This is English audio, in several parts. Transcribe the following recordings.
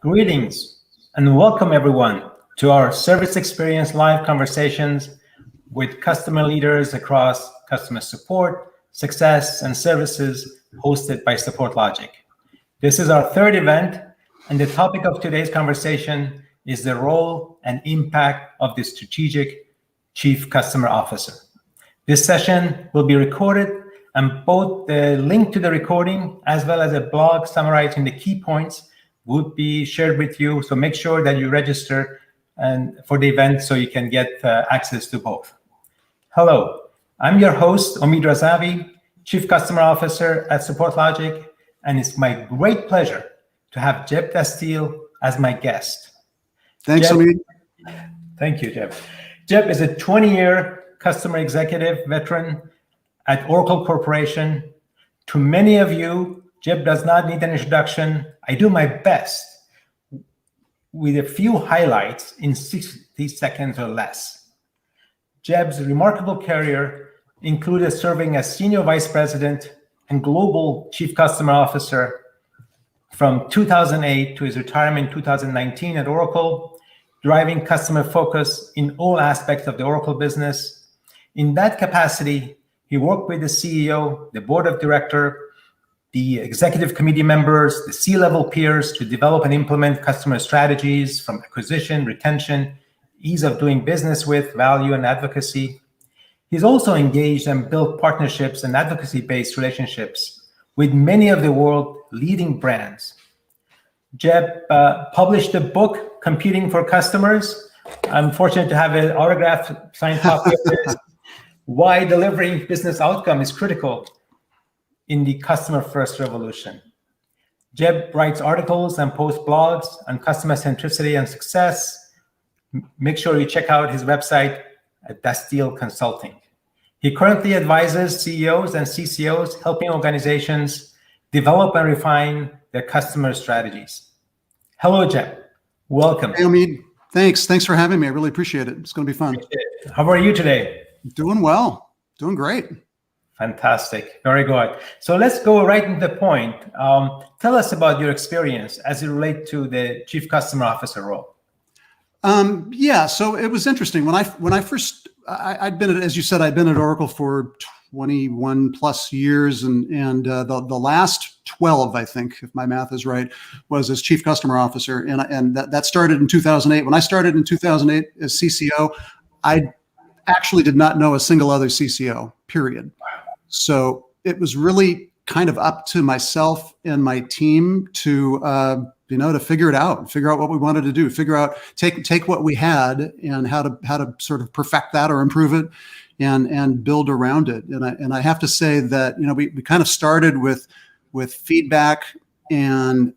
Greetings and welcome everyone to our Service Experience Live conversations with customer leaders across customer support, success, and services hosted by SupportLogic. This is our third event, and the topic of today's conversation is the role and impact of the Strategic Chief Customer Officer. This session will be recorded, and both the link to the recording as well as a blog summarizing the key points would be shared with you. So make sure that you register for the event so you can get access to both. Hello, I'm your host, Omid Razavi, Chief Customer Officer at SupportLogic, and it's my great pleasure to have Jeb Dasteel as my guest. Thanks, Omid. Thank you, Jeb. Jeb is a 20-year customer executive veteran at Oracle Corporation. To many of you, Jeb does not need an introduction. I do my best with a few highlights in 60 seconds or less. Jeb's remarkable career included serving as Senior Vice President and Global Chief Customer Officer from 2008 to his retirement in 2019 at Oracle, driving customer focus in all aspects of the Oracle business. In that capacity, he worked with the CEO, the board of directors, the executive committee members, the C-level peers to develop and implement customer strategies from acquisition, retention, ease of doing business with, value, and advocacy. He's also engaged and built partnerships and advocacy-based relationships with many of the world's leading brands. Jeb published a book, Competing for Customers. I'm fortunate to have an autographed signed copy of this. Why delivering business outcome is critical in the customer-first revolution. Jeb writes articles and posts blogs on customer centricity and success. Make sure you check out his website at Dasteel Consulting. He currently advises CEOs and CCOs, helping organizations develop and refine their customer strategies. Hello, Jeb. Welcome. Hey, Omid. Thanks for having me. I really appreciate it. It's going to be fun. How are you today? Doing well. Doing great. Fantastic. Very good. So let's go right into the point. Tell us about your experience as it relates to the Chief Customer Officer role. So it was interesting. When I first, I'd been at, as you said, I'd been at Oracle for 21 plus years, and the last 12, I think, if my math is right, was as Chief Customer Officer. And that started in 2008. When I started in 2008 as CCO, I actually did not know a single other CCO, period. So it was really kind of up to myself and my team to figure it out, figure out what we wanted to do, take what we had and how to sort of perfect that or improve it and build around it. And I have to say that, we kind of started with feedback and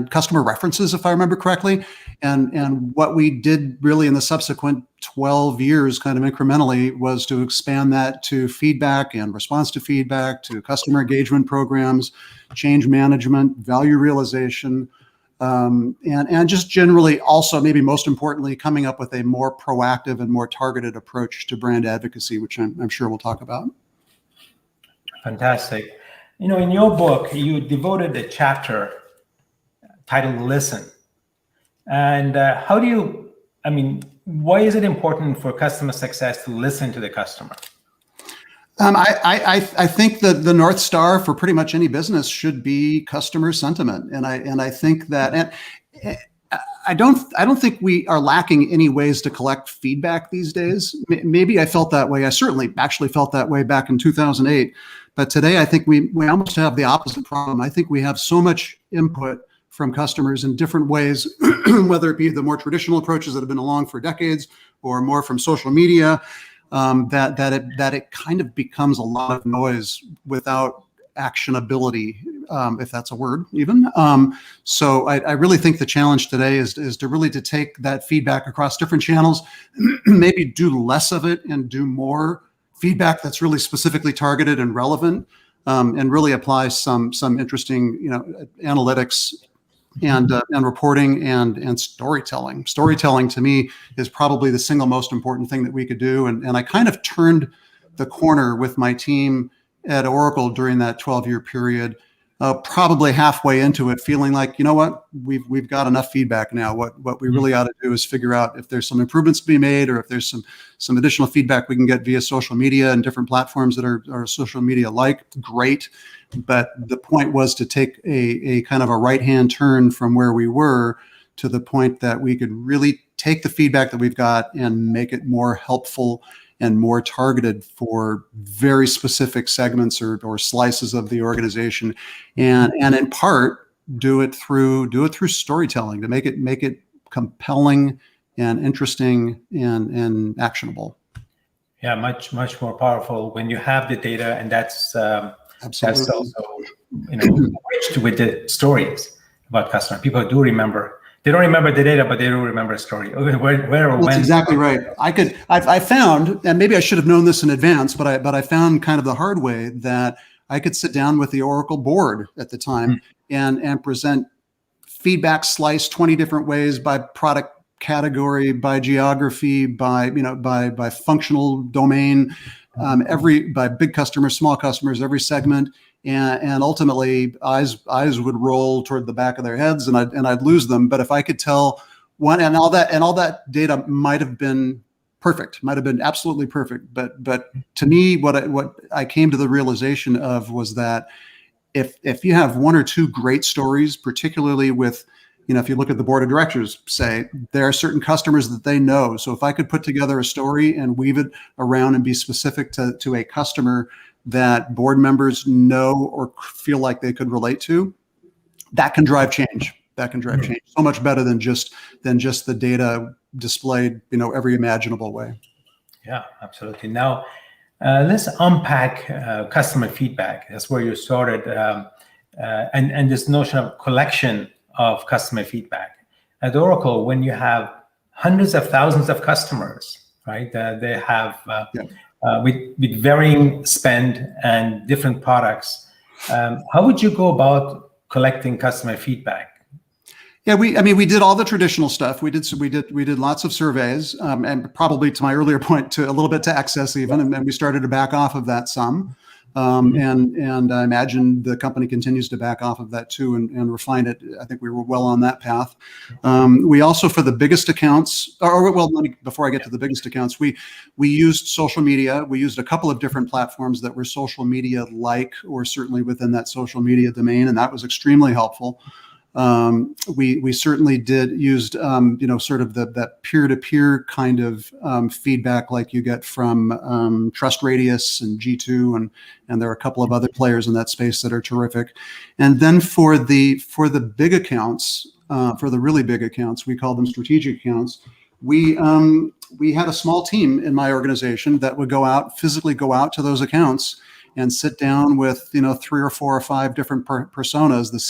customer references, if I remember correctly. And what we did really in the subsequent 12 years kind of incrementally was to expand that to feedback and response to feedback, to customer engagement programs, change management, value realization, and just generally also, maybe most importantly, coming up with a more proactive and more targeted approach to brand advocacy, which I'm sure we'll talk about. Fantastic. In your book, you devoted a chapter titled Listen. And why is it important for customer success to listen to the customer? I think that the North Star for pretty much any business should be customer sentiment. And I think that, and I don't think we are lacking any ways to collect feedback these days. Maybe I felt that way. I certainly actually felt that way back in 2008. But today, I think we almost have the opposite problem. I think we have so much input from customers in different ways, whether it be the more traditional approaches that have been along for decades or more from social media, that it kind of becomes a lot of noise without actionability, if that's a word even. So I really think the challenge today is to take that feedback across different channels, maybe do less of it and do more feedback that's really specifically targeted and relevant, and really apply some interesting, analytics and reporting and storytelling. Storytelling to me is probably the single most important thing that we could do. And I kind of turned the corner with my team at Oracle during that 12-year period probably halfway into it, feeling like, you know what, we've got enough feedback now. What we really ought to do is figure out if there's some improvements to be made, or if there's some additional feedback we can get via social media and different platforms that are social media like. Great. But the point was to take a kind of a right-hand turn from where we were to the point that we could really take the feedback that we've got and make it more helpful and more targeted for very specific segments or slices of the organization, and in part do it through storytelling to make it compelling and interesting and actionable. Yeah, much more powerful when you have the data, and that's Absolutely. that's also enriched with the stories about customer. People do remember. They don't remember the data, but they do remember a story. Where or when. That's exactly right. I found, and maybe I should have known this in advance, but I found kind of the hard way that I could sit down with the Oracle board at the time and present feedback sliced 20 different ways by product category, by geography, by functional domain, by big customers, small customers, every segment. And ultimately, eyes would roll toward the back of their heads, and I'd lose them. But if I could tell one, and all that data might have been perfect, might have been absolutely perfect. But to me, what I came to the realization of was that if you have one or two great stories, particularly with, if you look at the board of directors, say there are certain customers that they know. So if I could put together a story and weave it around and be specific to a customer that board members know or feel like they could relate to, that can drive change. That can drive change so much better than just the data displayed, every imaginable way. Yeah, absolutely. Now, let's unpack customer feedback. That's where you started, and this notion of collection of customer feedback. At Oracle, when you have hundreds of thousands of customers, right? They have with varying spend and different products. How would you go about collecting customer feedback? Yeah, we did all the traditional stuff. We did lots of surveys, and probably to my earlier point, to a little bit to Access even, and we started to back off of that some. And I imagine the company continues to back off of that too and refine it. I think we were well on that path. We also, for the biggest accounts, before I get to the biggest accounts, we used social media. We used a couple of different platforms that were social media like, or certainly within that social media domain, and that was extremely helpful. We certainly used sort of that peer-to-peer kind of feedback like you get from Trust Radius and G2, and there are a couple of other players in that space that are terrific. And then for the big accounts, for the really big accounts, we call them strategic accounts. We had a small team in my organization that would physically go out to those accounts and sit down with 3 or 4 or 5 different personas, the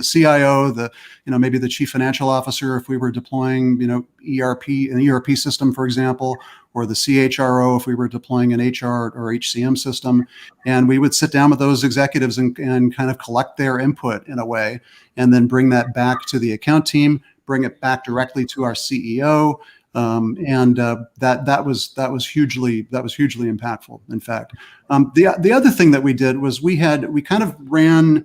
CIO, maybe the chief financial officer if we were deploying an ERP system, for example, or the CHRO if we were deploying an HR or HCM system, and we would sit down with those executives and kind of collect their input in a way, and then bring that back to the account team, bring it back directly to our CEO. That was hugely impactful. In fact, the other thing that we did was we kind of ran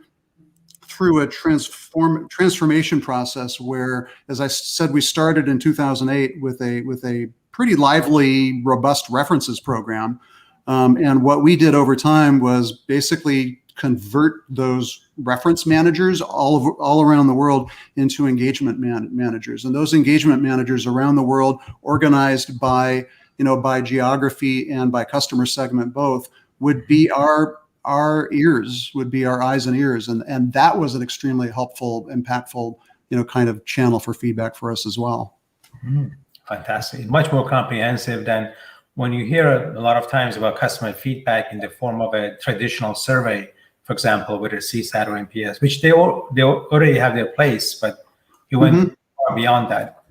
through a transformation process where, as I said, we started in 2008 with a pretty lively, robust references program, and what we did over time was basically convert those reference managers all around the world into engagement managers, and those engagement managers around the world, organized by geography and by customer segment both, would be our ears, would be our eyes and ears, and that was an extremely helpful, impactful kind of channel for feedback for us as well. Fantastic. Much more comprehensive than when you hear a lot of times about customer feedback in the form of a traditional survey, for example, whether CSAT or NPS, which they already have their place, but you went far beyond that.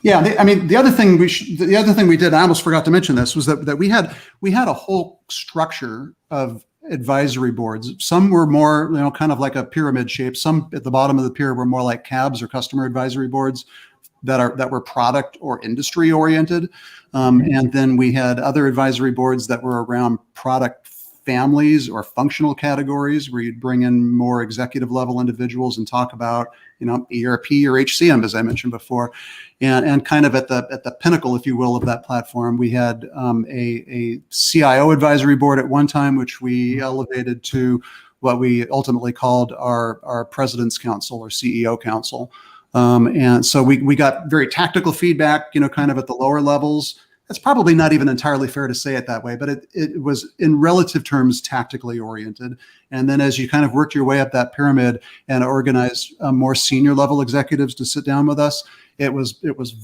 Yeah, the other thing we did, I almost forgot to mention this, was that we had a whole structure of advisory boards. Some were more, kind of like a pyramid shape. Some at the bottom of the pyramid were more like CABs or customer advisory boards that were product or industry oriented. And then we had other advisory boards that were around product families or functional categories where you'd bring in more executive level individuals and talk about, ERP or HCM, as I mentioned before. And kind of at the pinnacle, if you will, of that platform, we had a CIO advisory board at one time, which we elevated to what we ultimately called our President's Council or CEO Council. And so we got very tactical feedback, kind of at the lower levels. It's probably not even entirely fair to say it that way, but it was in relative terms tactically oriented. And then as you kind of worked your way up that pyramid and organized more senior level executives to sit down with us, it was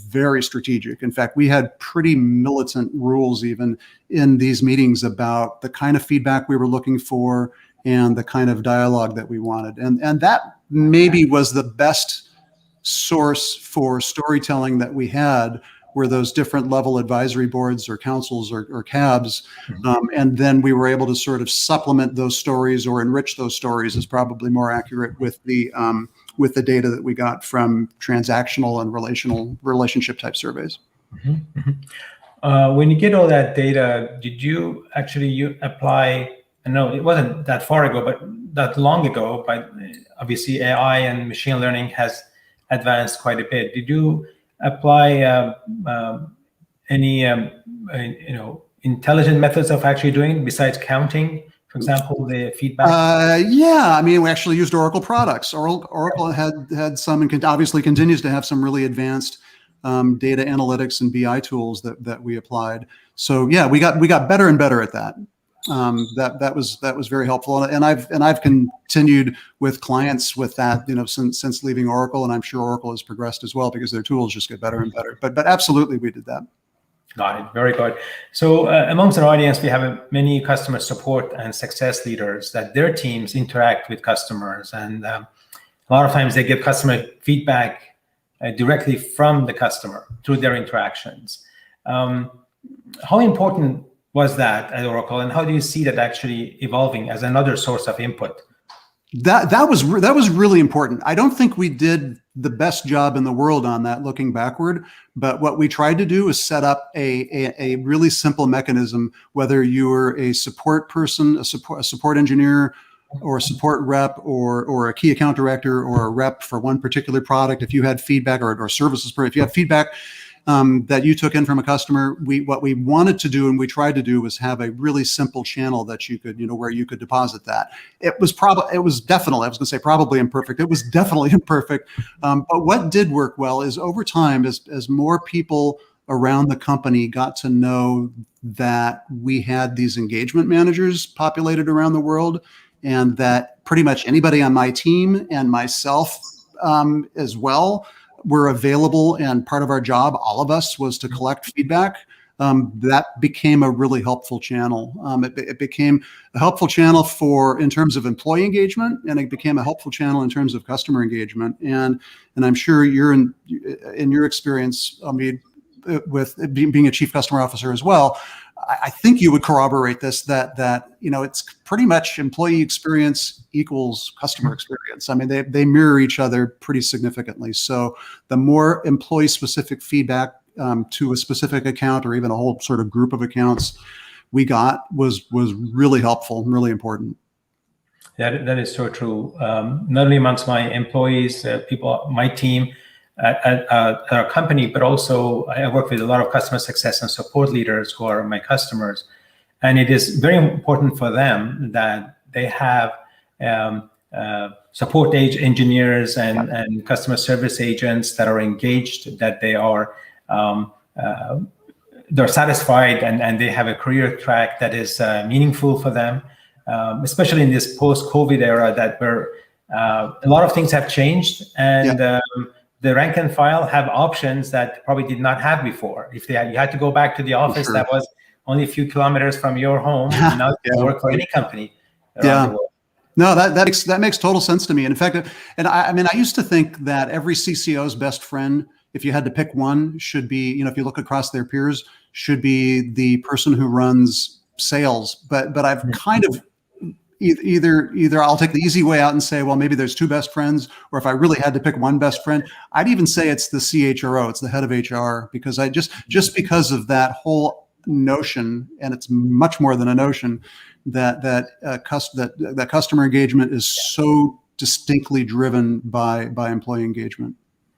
very strategic. In fact, we had pretty militant rules even in these meetings about the kind of feedback we were looking for and the kind of dialogue that we wanted. And that maybe was the best source for storytelling that we had, were those different level advisory boards or councils or cabs. And then we were able to sort of supplement those stories or enrich those stories, is probably more accurate, with the data that we got from transactional and relationship type surveys. When you get all that data, did you actually apply? I know it wasn't that far ago, but that long ago, but obviously AI and machine learning has advanced quite a bit. Did you apply any intelligent methods of actually doing it besides counting, for example, the feedback? Yeah, I mean, we actually used Oracle products. Oracle had some, and obviously continues to have some really advanced data analytics and BI tools that we applied. So yeah, we got better and better at that. That was very helpful, and I've continued with clients with that, since leaving Oracle, and I'm sure Oracle has progressed as well because their tools just get better and better. But absolutely, we did that. Got it. Very good. So amongst our audience, we have many customer support and success leaders that their teams interact with customers, and a lot of times they get customer feedback directly from the customer through their interactions. How important was that at Oracle, and how do you see that actually evolving as another source of input? That was really important. I don't think we did the best job in the world on that looking backward, but what we tried to do is set up a really simple mechanism, whether you were a support person, a support engineer, or a support rep, or a key account director, or a rep for one particular product. If you had feedback, or services, if you have feedback that you took in from a customer, what we wanted to do and we tried to do was have a really simple channel that you could, where you could deposit that. It was definitely, I was going to say probably imperfect. It was definitely imperfect. But what did work well is over time, as more people around the company got to know that we had these engagement managers populated around the world, and that pretty much anybody on my team and myself as well were available, and part of our job, all of us, was to collect feedback. That became a really helpful channel. It became a helpful channel in terms of employee engagement, and it became a helpful channel in terms of customer engagement. And I'm sure you're in your experience, Omid, with being a chief customer officer as well, I think you would corroborate this, that it's pretty much employee experience equals customer experience. I mean, they mirror each other pretty significantly. So the more employee specific feedback to a specific account, or even a whole sort of group of accounts we got, was really helpful and really important. That is so true. Not only amongst my employees, people, my team at our company, but also I work with a lot of customer success and support leaders who are my customers. And it is very important for them that they have support engineers and customer service agents that are engaged, that they are they're satisfied, and they have a career track that is meaningful for them, especially in this post-COVID era, that where a lot of things have changed, and the rank and file have options that probably did not have before. If you had to go back to the office, that was only a few kilometers from your home, not work for any company around the world. No, that makes total sense to me. And in fact, I mean, I used to think that every CCO's best friend, if you had to pick one, should be, if you look across their peers, should be the person who runs sales. But I've kind of either I'll take the easy way out and say, well, maybe there's two best friends, or if I really had to pick one best friend, I'd even say it's the CHRO, it's the head of HR, because just because of that whole notion, and it's much more than a notion, that customer engagement is so distinctly driven by employee engagement.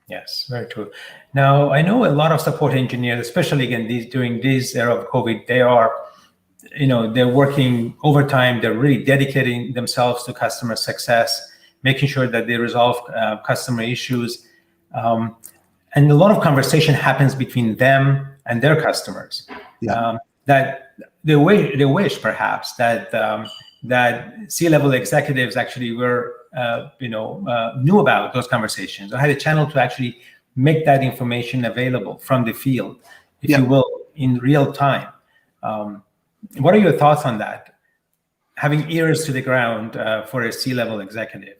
Yes, very true. Now, I know a lot of support engineers, especially again during this era of COVID, they're working overtime. They're really dedicating themselves to customer success, making sure that they resolve customer issues. And a lot of conversation happens between them and their customers. Yeah. That they wish perhaps that that C-level executives actually were knew about those conversations, or had a channel to actually make that information available from the field, if you will, in real time. What are your thoughts on that? Having ears to the ground for a C-level executive.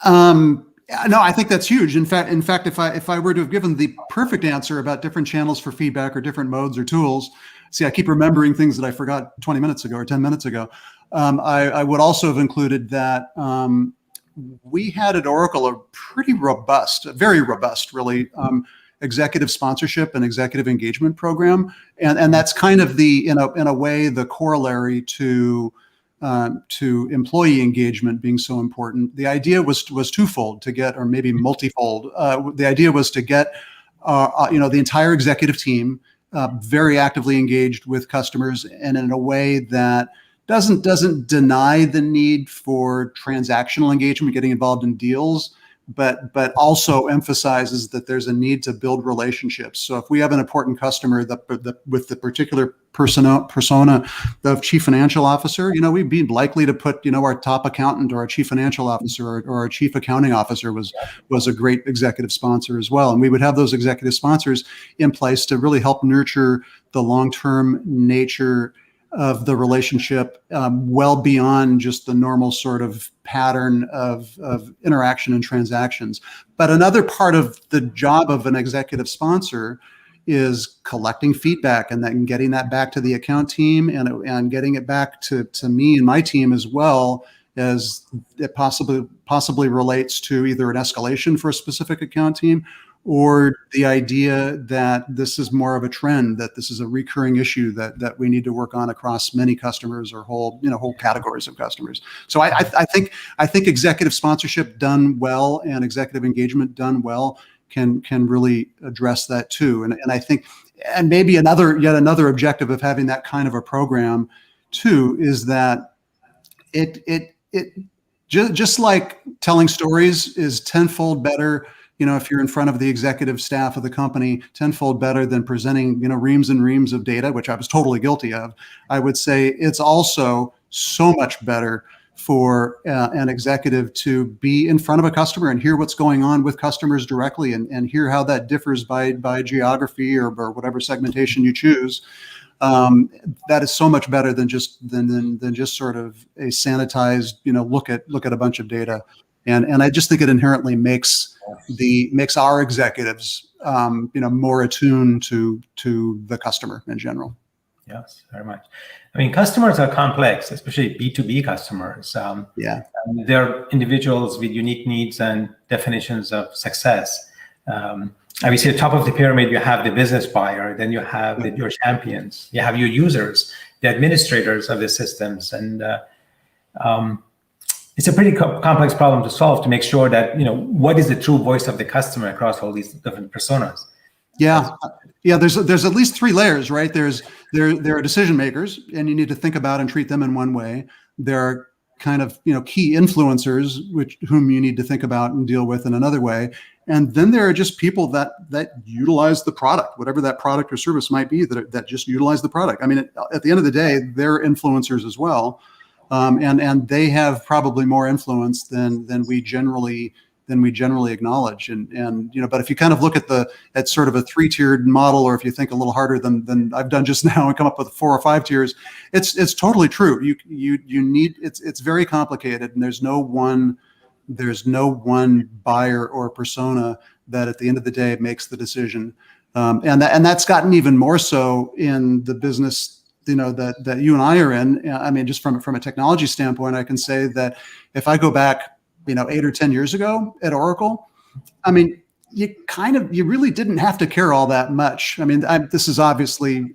No, I think that's huge. In fact, if I were to have given the perfect answer about different channels for feedback or different modes or tools, see, I keep remembering things that I forgot 20 minutes ago or 10 minutes ago. I would also have included that we had at Oracle a pretty robust, very robust, really, executive sponsorship and executive engagement program, and that's kind of in a way the corollary to employee engagement being so important. The idea was twofold to get, or maybe multifold. The idea was to get the entire executive team very actively engaged with customers, and in a way that doesn't deny the need for transactional engagement, getting involved in deals, but also emphasizes that there's a need to build relationships. So if we have an important customer with the particular persona of chief financial officer, we'd be likely to put our top accountant or our chief financial officer or our chief accounting officer was a great executive sponsor as well. And we would have those executive sponsors in place to really help nurture the long-term nature of the relationship, well beyond just the normal sort of pattern of interaction and transactions. But another part of the job of an executive sponsor is collecting feedback and then getting that back to the account team and getting it back to me and my team, as well as it possibly relates to either an escalation for a specific account team, or the idea that this is more of a trend, that this is a recurring issue that we need to work on across many customers or whole categories of customers. So I think executive sponsorship done well and executive engagement done well can really address that too. And I think, and maybe yet another objective of having that kind of a program too is that it just like telling stories is tenfold better, if you're in front of the executive staff of the company, tenfold better than presenting, reams and reams of data, which I was totally guilty of. I would say it's also so much better for an executive to be in front of a customer and hear what's going on with customers directly and hear how that differs by geography or whatever segmentation you choose. That is so much better than just sort of a sanitized, look at a bunch of data. And I just think it inherently makes our executives, more attuned to the customer in general. Yes, very much. I mean, customers are complex, especially B2B customers. They're individuals with unique needs and definitions of success. Obviously, at the top of the pyramid, you have the business buyer, then you have your champions, you have your users, the administrators of the systems, and it's a pretty complex problem to solve to make sure that, what is the true voice of the customer across all these different personas. Yeah. There's at least three layers, right? There are decision makers, and you need to think about and treat them in one way. There are kind of, key influencers, whom you need to think about and deal with in another way. And then there are just people that utilize the product, whatever that product or service might be, that just utilize the product. I mean, at the end of the day, they're influencers as well. And they have probably more influence than we generally acknowledge. And but if you kind of look at sort of a 3-tiered model, or if you think a little harder than I've done just now and come up with 4 or 5 tiers, it's totally true. You need, it's very complicated, and there's no one buyer or persona that at the end of the day makes the decision. And that's gotten even more so in the business that you and I are in. I mean, just from a technology standpoint, I can say that if I go back, 8 or 10 years ago at Oracle, I mean, you really didn't have to care all that much. I mean, this is obviously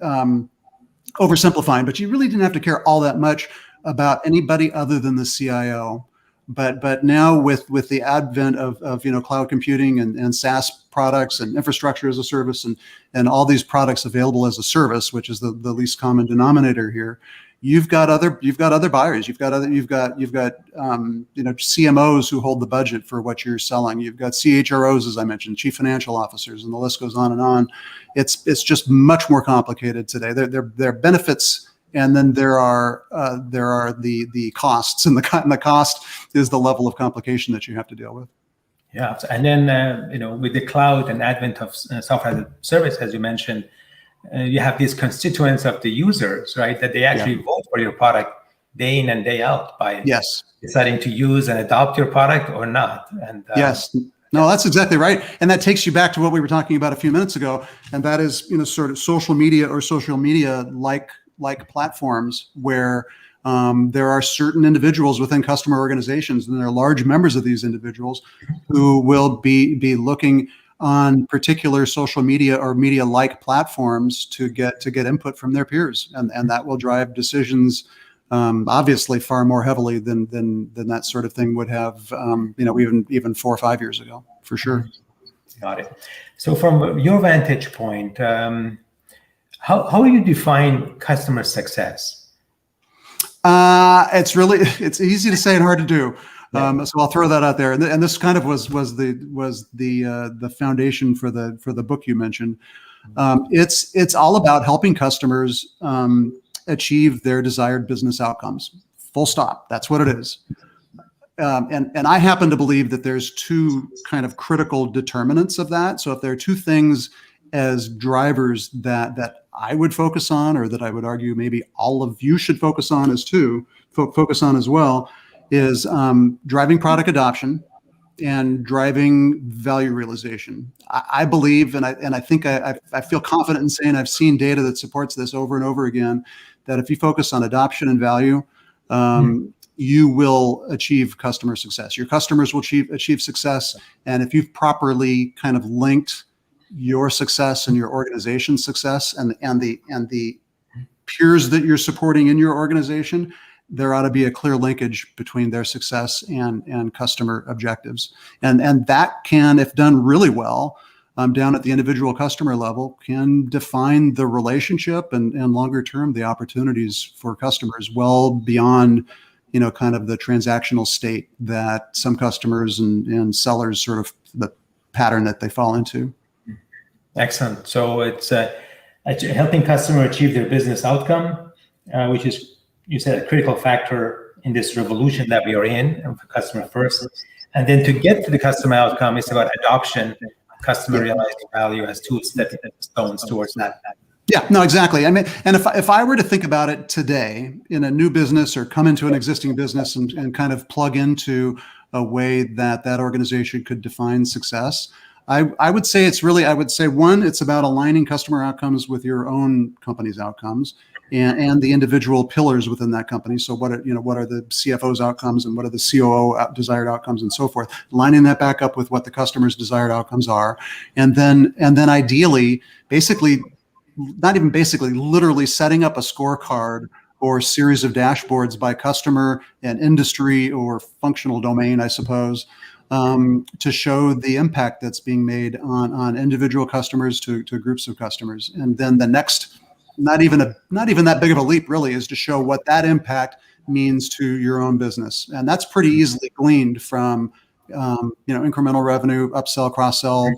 oversimplifying, but you really didn't have to care all that much about anybody other than the CIO. But now with the advent of cloud computing and SaaS products and infrastructure as a service and all these products available as a service, which is the least common denominator here, you've got other buyers. You've got CMOs who hold the budget for what you're selling. You've got CHROs, as I mentioned, chief financial officers, and the list goes on and on. It's just much more complicated today. There are benefits. And then there are the costs, and the cost is the level of complication that you have to deal with. Yeah, and then with the cloud and advent of software as a service, as you mentioned, you have these constituents of the users, right? That they actually vote for your product day in and day out by deciding to use and adopt your product or not. And yes. No, that's exactly right. And that takes you back to what we were talking about a few minutes ago, and that is sort of social media or social media like platforms where there are certain individuals within customer organizations, and there are large members of these individuals who will be looking on particular social media or media-like platforms to get input from their peers, and that will drive decisions obviously far more heavily than that sort of thing would have even 4 or 5 years ago, for sure. Got it. So from your vantage point, how do you define customer success? It's easy to say and hard to do. So I'll throw that out there. And this kind of was the foundation for the book you mentioned. It's all about helping customers achieve their desired business outcomes. Full stop. That's what it is. And I happen to believe that there's two kind of critical determinants of that. So if there are two things as drivers that I would focus on, or that I would argue maybe all of you should focus on as well, is driving product adoption and driving value realization. I believe, and I think I feel confident in saying I've seen data that supports this over and over again, that if you focus on adoption and value, you will achieve customer success. Your customers will achieve success, and if you've properly kind of linked your success and your organization's success and the peers that you're supporting in your organization, there ought to be a clear linkage between their success and customer objectives. And that can, if done really well, down at the individual customer level, can define the relationship and longer term the opportunities for customers well beyond kind of the transactional state that some customers and sellers sort of the pattern that they fall into. Excellent. So it's helping customer achieve their business outcome, which is, you said, a critical factor in this revolution that we are in, customer first. And then to get to the customer outcome, it's about adoption, customer realizing value as two stepping stones towards that. Yeah, no, exactly. I mean, and if I were to think about it today in a new business or come into an existing business and kind of plug into a way that organization could define success, I would say one, it's about aligning customer outcomes with your own company's outcomes and the individual pillars within that company. So what are the CFO's outcomes and what are the COO desired outcomes and so forth, lining that back up with what the customer's desired outcomes are. And then ideally, literally setting up a scorecard or series of dashboards by customer and industry or functional domain, I suppose, to show the impact that's being made on individual customers to groups of customers. And then the next, not even that big of a leap really, is to show what that impact means to your own business. And that's pretty easily gleaned from incremental revenue, upsell, cross-sell,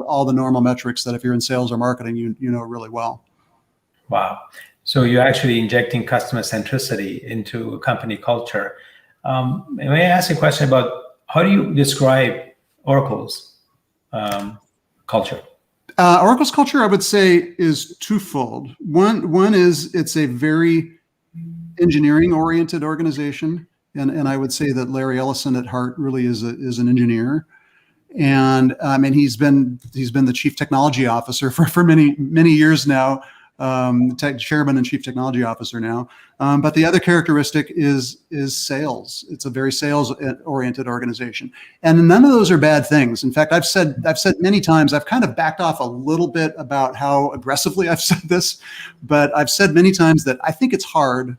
all the normal metrics that if you're in sales or marketing, you know really well. Wow. So you're actually injecting customer centricity into company culture. May I ask a question about how do you describe Oracle's culture? Oracle's culture, I would say, is twofold. One is it's a very engineering-oriented organization, and I would say that Larry Ellison at heart really is an engineer, and he's been the chief technology officer for many years now. Chairman and chief technology officer now. But the other characteristic is sales. It's a very sales-oriented organization, and none of those are bad things. In fact, I've said many times, I've kind of backed off a little bit about how aggressively I've said this, but I've said many times that I think it's hard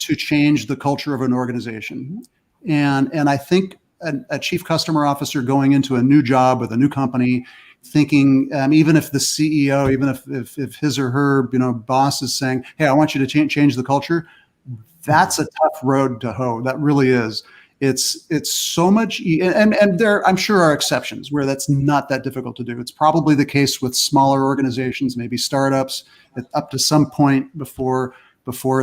to change the culture of an organization. And I think a chief customer officer going into a new job with a new company, thinking, even if the CEO, even if his or her, boss is saying, "Hey, I want you to change the culture," that's a tough road to hoe. That really is. It's so much, and there, I'm sure, are exceptions where that's not that difficult to do. It's probably the case with smaller organizations, maybe startups, up to some point before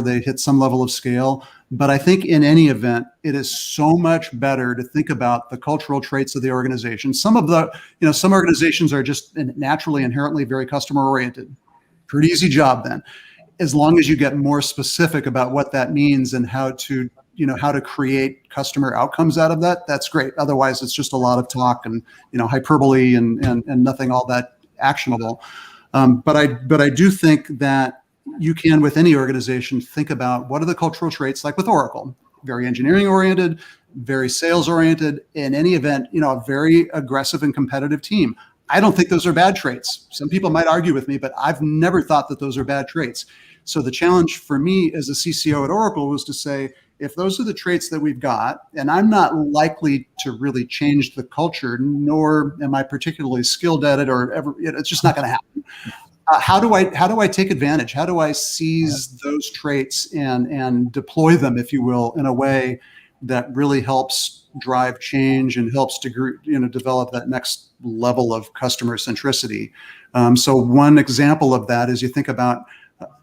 they hit some level of scale. But I think in any event, it is so much better to think about the cultural traits of the organization. Some organizations are just naturally, inherently very customer oriented. Pretty easy job then. As long as you get more specific about what that means and how to create customer outcomes out of that, that's great. Otherwise, it's just a lot of talk and, hyperbole and nothing all that actionable. But I do think that you can, with any organization, think about what are the cultural traits, like with Oracle, very engineering oriented, very sales oriented, in any event, a very aggressive and competitive team. I don't think those are bad traits. Some people might argue with me, but I've never thought that those are bad traits. So the challenge for me as a CCO at Oracle was to say, if those are the traits that we've got, and I'm not likely to really change the culture, nor am I particularly skilled at it, or ever, it's just not going to happen. How do I take advantage? How do I seize those traits and deploy them, if you will, in a way that really helps drive change and helps to develop that next level of customer centricity? So one example of that is you think about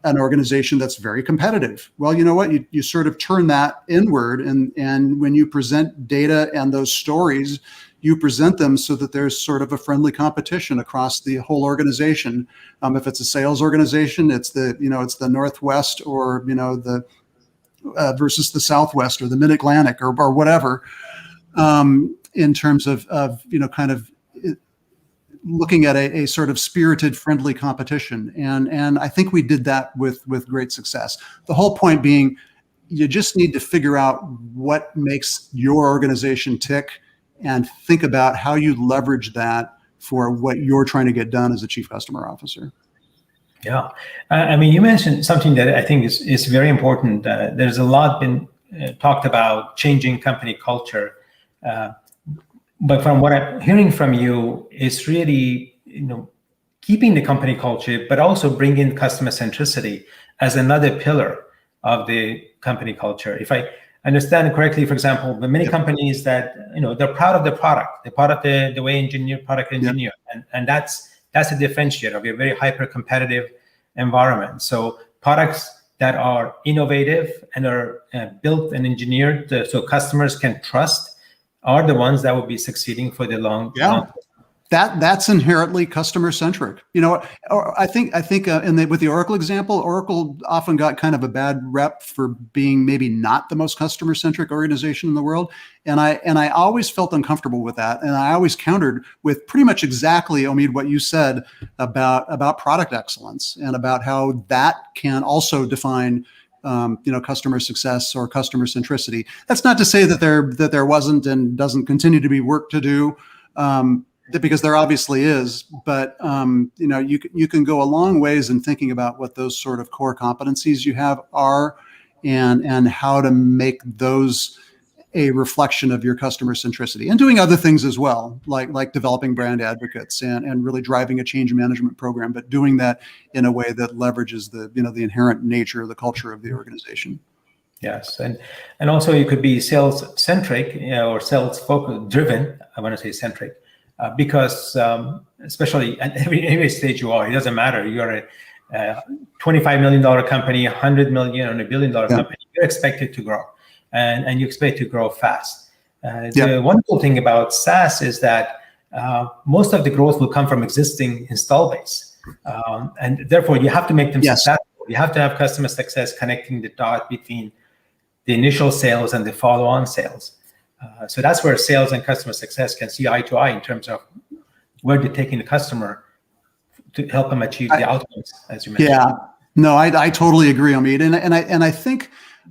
an organization that's very competitive. Well, you know what? You sort of turn that inward, and when you present data and those stories, you present them so that there's sort of a friendly competition across the whole organization. If it's a sales organization, it's the Northwest or the versus the Southwest or the Mid-Atlantic or whatever, in terms of kind of looking at a sort of spirited, friendly competition. And I think we did that with great success. The whole point being, you just need to figure out what makes your organization tick and think about how you leverage that for what you're trying to get done as a chief customer officer. Yeah. You mentioned something that I think is very important. There's a lot been talked about changing company culture. But from what I'm hearing from you, it's really, keeping the company culture, but also bringing customer centricity as another pillar of the company culture. If I understand correctly, for example, the many companies that, they're proud of the product, they're proud of the way product engineer. And that's a differentiator of a very hyper-competitive environment. So products that are innovative and are built and engineered so customers can trust are the ones that will be succeeding for the long term. That's inherently customer centric. I think with the Oracle example, Oracle often got kind of a bad rep for being maybe not the most customer centric organization in the world, and I always felt uncomfortable with that, and I always countered with pretty much exactly, Omid, what you said about product excellence and about how that can also define customer success or customer centricity. That's not to say that there wasn't and doesn't continue to be work to do. Because there obviously is, but you can go a long ways in thinking about what those sort of core competencies you have are, and how to make those a reflection of your customer centricity, and doing other things as well, like developing brand advocates and really driving a change management program, but doing that in a way that leverages the inherent nature of the culture of the organization. Yes, and also you could be sales centric or sales focused driven. I want to say centric. Because especially at every stage you are, it doesn't matter. You're a $25 million company, $100 million, or $1 billion company. You're expected to grow, and you expect to grow fast. The wonderful thing about SaaS is that most of the growth will come from existing install base, and therefore you have to make them successful. You have to have customer success connecting the dot between the initial sales and the follow-on sales. So that's where sales and customer success can see eye to eye in terms of where they're taking the customer to help them achieve the outcomes, as you mentioned. Yeah, no, I totally agree, Omid, and I think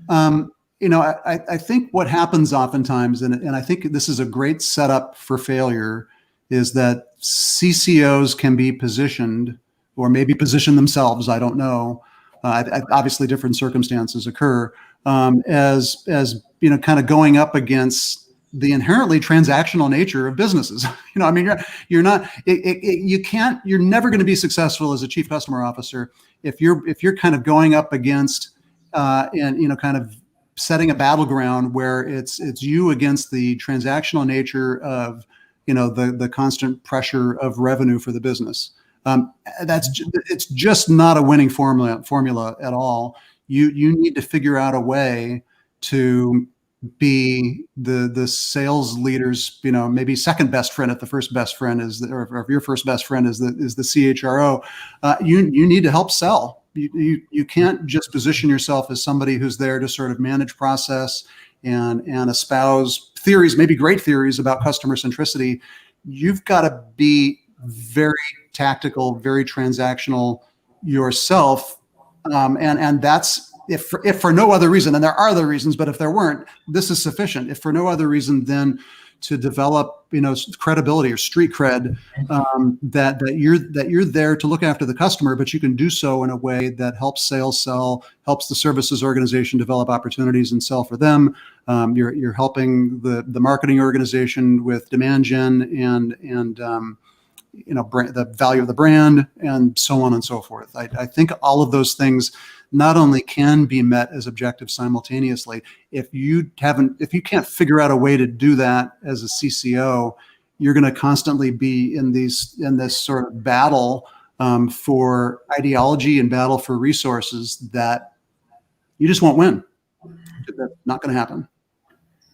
I think what happens oftentimes, and I think this is a great setup for failure, is that CCOs can be positioned, or maybe position themselves. I don't know. Obviously, different circumstances occur. as kind of going up against the inherently transactional nature of businesses. I mean, you're not, you're never going to be successful as a chief customer officer if you're kind of going up against and kind of setting a battleground where it's you against the transactional nature of the constant pressure of revenue for the business. It's just not a winning formula at all. You need to figure out a way to be the sales leader's, maybe second best friend if the first best friend is, or if your first best friend is the CHRO. You need to help sell. You can't just position yourself as somebody who's there to sort of manage process and espouse theories, maybe great theories about customer centricity. You've got to be very tactical, very transactional yourself, and that's if for no other reason, and there are other reasons, but if there weren't, this is sufficient. If for no other reason than to develop, credibility or street cred, that you're there to look after the customer, but you can do so in a way that helps sales sell, helps the services organization develop opportunities and sell for them. You're helping the marketing organization with demand gen and the value of the brand and so on and so forth. I think all of those things not only can be met as objectives simultaneously. If you can't figure out a way to do that as a CCO, you're going to constantly be in this sort of battle for ideology and battle for resources that you just won't win. That's not going to happen.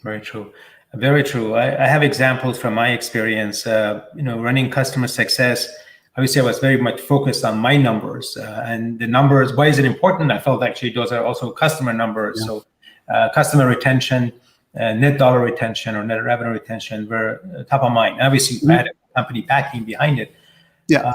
Very true. Very true. I have examples from my experience, running customer success. Obviously, I was very much focused on my numbers and the numbers. Why is it important? I felt actually those are also customer numbers. Yeah. So customer retention, net dollar retention or net revenue retention were top of mind. Obviously, I had a company backing behind it. Yeah.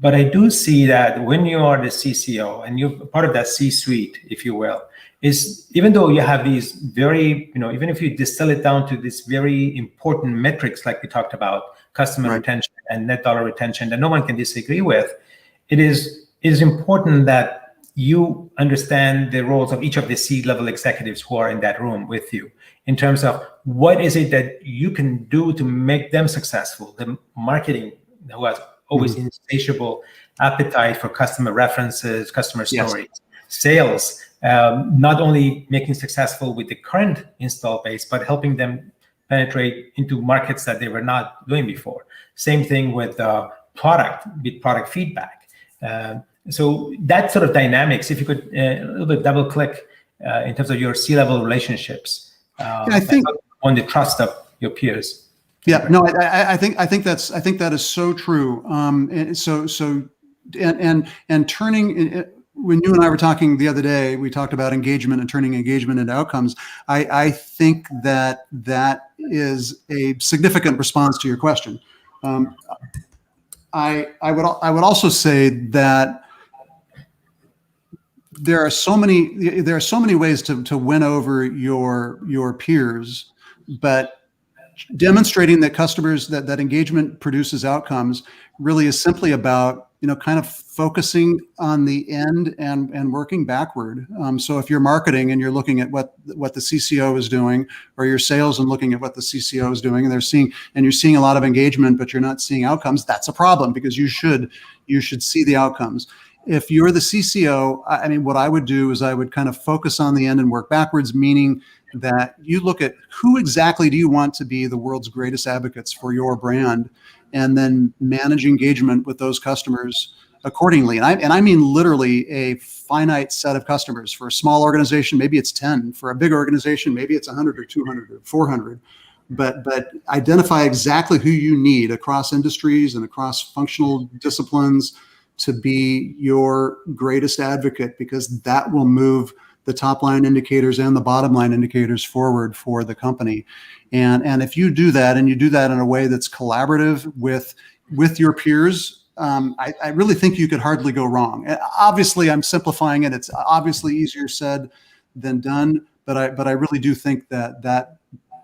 But I do see that when you are the CCO and you're part of that C-suite, if you will, is even though you have these very, even if you distill it down to these very important metrics like we talked about, customer retention and net dollar retention that no one can disagree with, it is important that you understand the roles of each of the C-level executives who are in that room with you in terms of what is it that you can do to make them successful. The marketing, who has always insatiable appetite for customer references, customer stories. Yes. Sales, not only making successful with the current install base, but helping them penetrate into markets that they were not doing before. Same thing with product feedback. So that sort of dynamics, if you could a little bit double click in terms of your C-level relationships, I think on the trust of your peers. Yeah, no, I think that is so true. And turning, when you and I were talking the other day, we talked about engagement and turning engagement into outcomes. I think that is a significant response to your question. I would also say that there are so many ways to win over your peers, but demonstrating that customers that engagement produces outcomes really is simply about kind of focusing on the end and working backward. So if you're marketing and you're looking at what the CCO is doing, or your sales and looking at what the CCO is doing, and you're seeing a lot of engagement, but you're not seeing outcomes, that's a problem, because you should see the outcomes. If you're the CCO, I mean, what I would do is I would kind of focus on the end and work backwards, meaning that you look at who exactly do you want to be the world's greatest advocates for your brand, and then manage engagement with those customers accordingly. And I mean literally a finite set of customers. For a small organization, maybe it's 10. For a big organization, maybe it's 100 or 200 or 400. But identify exactly who you need across industries and across functional disciplines to be your greatest advocate, because that will move the top line indicators and the bottom line indicators forward for the company. And if you do that, and you do that in a way that's collaborative with your peers, I really think you could hardly go wrong. Obviously, I'm simplifying it. It's obviously easier said than done, but I really do think that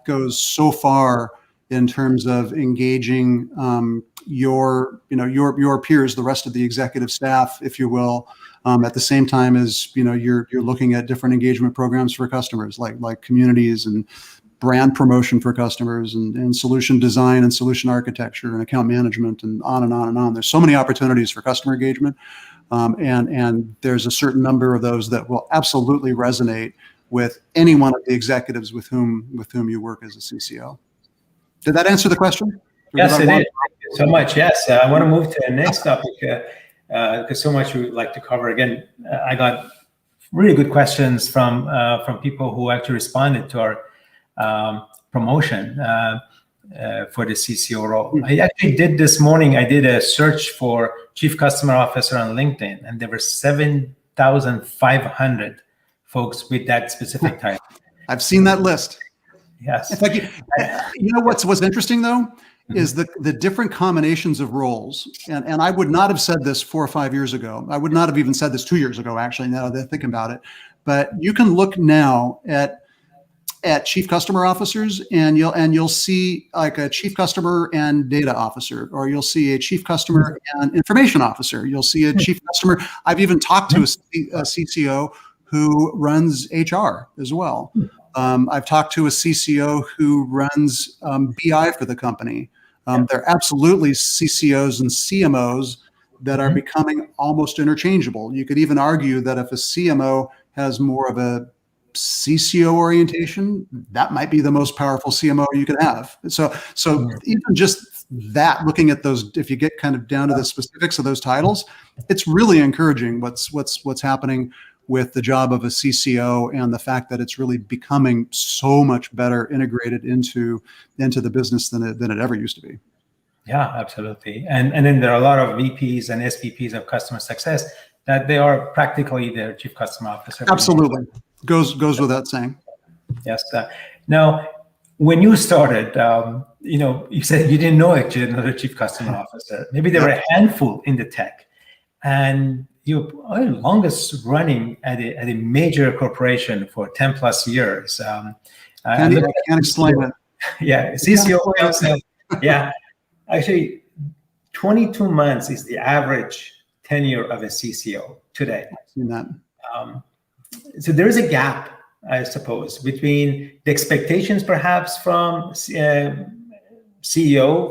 goes so far in terms of engaging your peers, the rest of the executive staff, if you will, at the same time as you're looking at different engagement programs for customers, like communities and brand promotion for customers and solution design and solution architecture and account management and on and on and on. There's so many opportunities for customer engagement, and there's a certain number of those that will absolutely resonate with any one of the executives with whom you work as a CCO. Did that answer the question? Yes, it did. Thank you so much. Yes, I want to move to the next topic because so much we would like to cover. Again, I got really good questions from people who actually responded to our promotion for the CCO role. I actually did this morning. I did a search for Chief Customer Officer on LinkedIn, and there were 7,500 folks with that specific title. I've seen that list. Yes. In fact, what's interesting though is the different combinations of roles. And I would not have said this 4 or 5 years ago. I would not have even said this 2 years ago, actually, now that I think about it. But you can look now at chief customer officers and you'll see like a chief customer and data officer, or you'll see a chief customer and information officer. You'll see a chief customer. I've even talked to a CCO who runs HR as well. I've talked to a CCO who runs BI for the company. They're absolutely CCOs and CMOs that are becoming almost interchangeable. You could even argue that if a CMO has more of a CCO orientation, that might be the most powerful CMO you could have. So even just that, looking at those, if you get kind of down to the specifics of those titles, it's really encouraging what's happening with the job of a CCO and the fact that it's really becoming so much better integrated into the business than it ever used to be. Yeah, absolutely. And then there are a lot of VPs and SVPs of customer success that they are practically their chief customer officer. Absolutely. Goes without saying. Yes. Now, when you started, you said you didn't know actually another chief customer officer. Maybe there were a handful in the tech, and you're longest running at a major corporation for 10 plus years. I can't explain it. Yeah, CCO Council. Yeah, actually, 22 months is the average tenure of a CCO today. I've seen that. So there is a gap, I suppose, between the expectations perhaps from CEO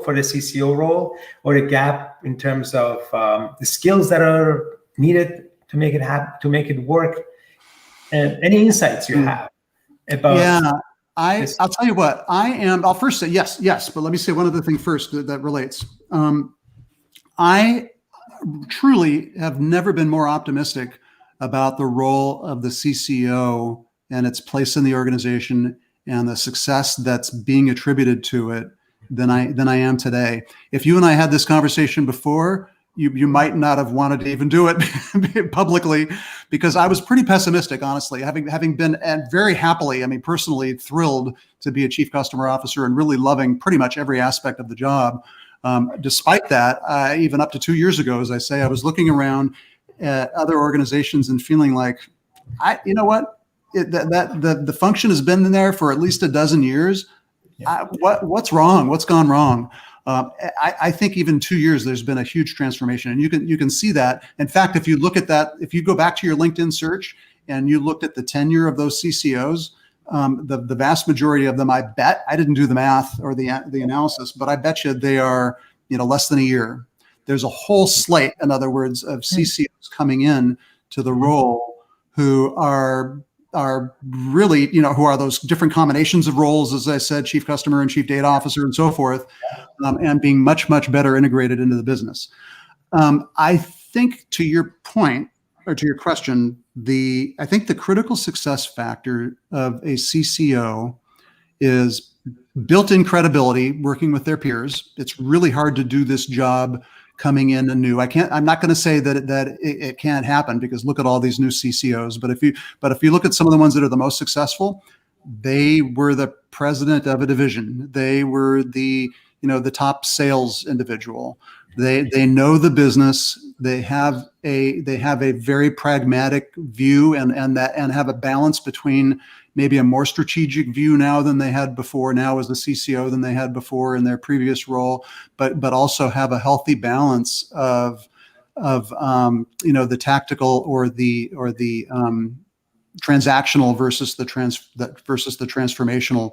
for the CCO role, or a gap in terms of the skills that are needed to make it happen, to make it work. Any insights you have about? Yeah, I'll tell you what. I'll first say yes, but let me say one other thing first that relates. I truly have never been more optimistic about the role of the CCO and its place in the organization and the success that's being attributed to it than I am today. If you and I had this conversation before, you might not have wanted to even do it publicly, because I was pretty pessimistic, honestly, having been, and very happily, personally thrilled to be a chief customer officer and really loving pretty much every aspect of the job. Despite that, even up to 2 years ago, as I say, I was looking around at other organizations and feeling like, the function has been in there for at least a dozen years. Yeah. What's wrong? What's gone wrong? I think even 2 years, there's been a huge transformation, and you can see that. In fact, if you look at that, if you go back to your LinkedIn search and you looked at the tenure of those CCOs, the vast majority of them, I bet, I didn't do the math or the analysis, but I bet you they are less than a year. There's a whole slate, in other words, of CCOs coming in to the role who are really, who are those different combinations of roles, as I said, chief customer and chief data officer and so forth, and being much, much better integrated into the business. I think, to your point, or to your question, I think the critical success factor of a CCO is built-in credibility, working with their peers. It's really hard to do this job coming in anew. I'm not going to say that it can't happen, because look at all these new CCOs. But if you look at some of the ones that are the most successful, they were the president of a division. They were the top sales individual. They know the business. They have a very pragmatic view and have a balance between maybe a more strategic view now than they had before, now as the CCO than they had before in their previous role, but also have a healthy balance of the tactical or the transactional versus the transformational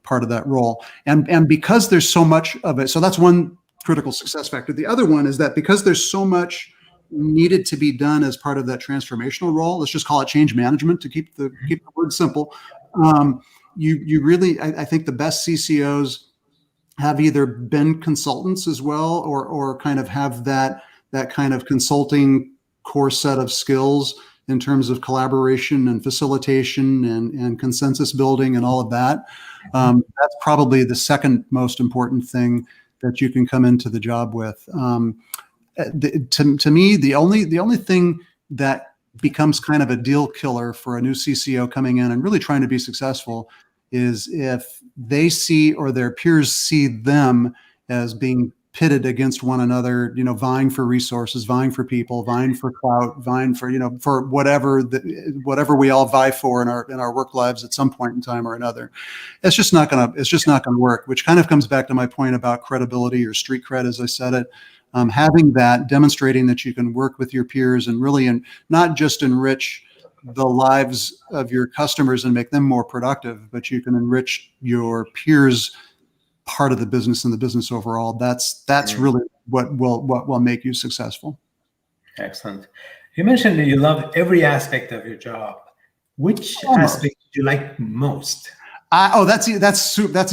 part of that role. And because there's so much of it, so that's one critical success factor. The other one is that because there's so much needed to be done as part of that transformational role, let's just call it change management to keep the word simple. You really, I think the best CCOs have either been consultants as well, or kind of have that kind of consulting core set of skills in terms of collaboration and facilitation and consensus building and all of that. That's probably the second most important thing that you can come into the job with. To me, the only thing that becomes kind of a deal killer for a new CCO coming in and really trying to be successful is if they see, or their peers see them as being pitted against one another, vying for resources, vying for people, vying for clout, vying for, for whatever we all vie for in our work lives at some point in time or another. It's just not gonna work, which kind of comes back to my point about credibility, or street cred, as I said it. Having that, demonstrating that you can work with your peers and really, and not just enrich the lives of your customers and make them more productive, but you can enrich your peers' part of the business and the business overall. That's really what will make you successful. Excellent. You mentioned that you love every aspect of your job. Which aspect do you like most? That's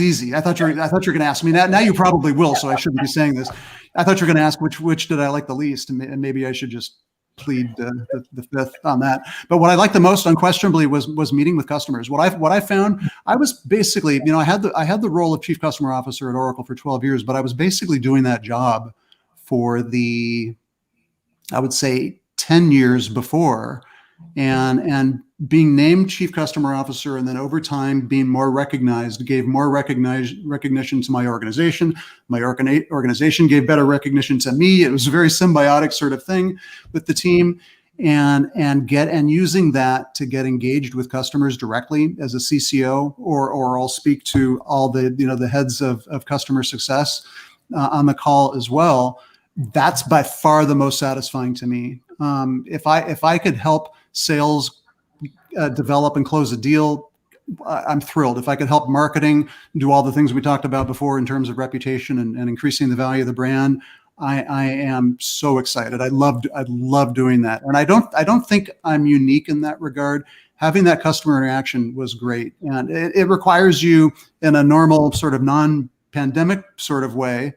easy. I thought you were going to ask me that. Now you probably will, so I shouldn't be saying this. I thought you were going to ask which did I like the least, and maybe I should just plead the fifth on that. But what I liked the most, unquestionably, was meeting with customers. What I found, I was basically, I had the role of Chief Customer Officer at Oracle for 12 years, but I was basically doing that job for I would say 10 years before, and being named Chief Customer Officer, and then over time being more recognized, gave more recognition to my organization. My organization gave better recognition to me. It was a very symbiotic sort of thing with the team, and using that to get engaged with customers directly as a CCO, or I'll speak to all the heads of customer success on the call as well. That's by far the most satisfying to me. If I could help sales develop and close a deal, I'm thrilled. If I could help marketing do all the things we talked about before in terms of reputation and increasing the value of the brand, I am so excited. I love doing that. And I don't think I'm unique in that regard. Having that customer interaction was great. And it requires you, in a normal sort of non-pandemic sort of way,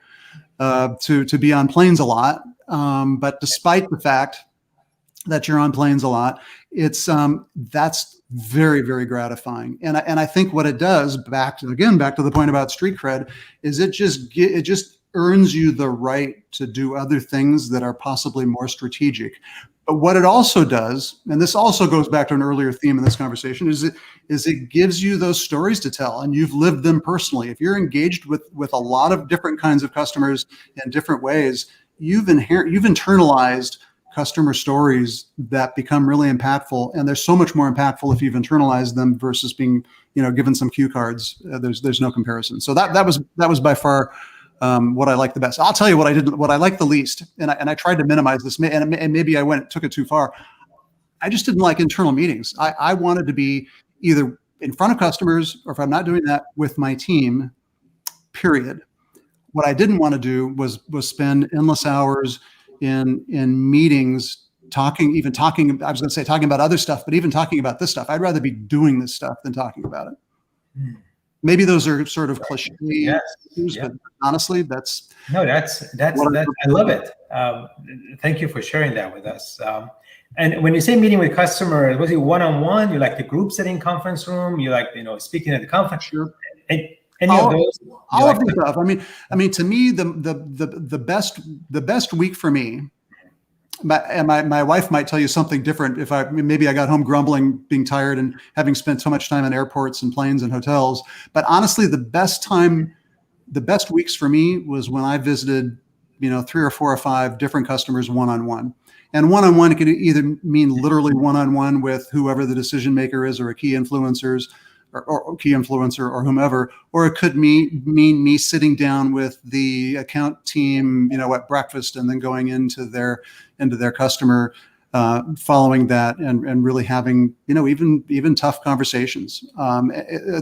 to be on planes a lot. But despite the fact that you're on planes a lot, that's very, very gratifying. And I think what it does, back to the point about street cred, is it just earns you the right to do other things that are possibly more strategic. But what it also does, and this also goes back to an earlier theme in this conversation, is it gives you those stories to tell, and you've lived them personally. If you're engaged with a lot of different kinds of customers in different ways, you've internalized customer stories that become really impactful, and they're so much more impactful if you've internalized them versus being, given some cue cards. There's no comparison. So that was by far what I liked the best. I'll tell you what I liked the least, and I tried to minimize this, and maybe took it too far. I just didn't like internal meetings. I wanted to be either in front of customers, or if I'm not doing that, with my team, period. What I didn't want to do was spend endless hours in meetings talking about other stuff, but even talking about this stuff. I'd rather be doing this stuff than talking about it. Maybe those are sort of cliche, yes. But honestly, that's I love it. Thank you for sharing that with us. And when you say meeting with customers, was it one-on-one? You like the group setting conference room? You like speaking at the conference? Sure. Any of those? All of the stuff. I mean, to me, the best week for me. My wife might tell you something different. If maybe I got home grumbling, being tired, and having spent so much time in airports and planes and hotels. But honestly, the best weeks for me was when I visited 3 or 4 or 5 different customers one-on-one. And one-on-one could either mean literally one-on-one with whoever the decision maker is, or a key influencer or whomever, or it could mean me sitting down with the account team, at breakfast, and then going into their customer following that, and really having, even tough conversations.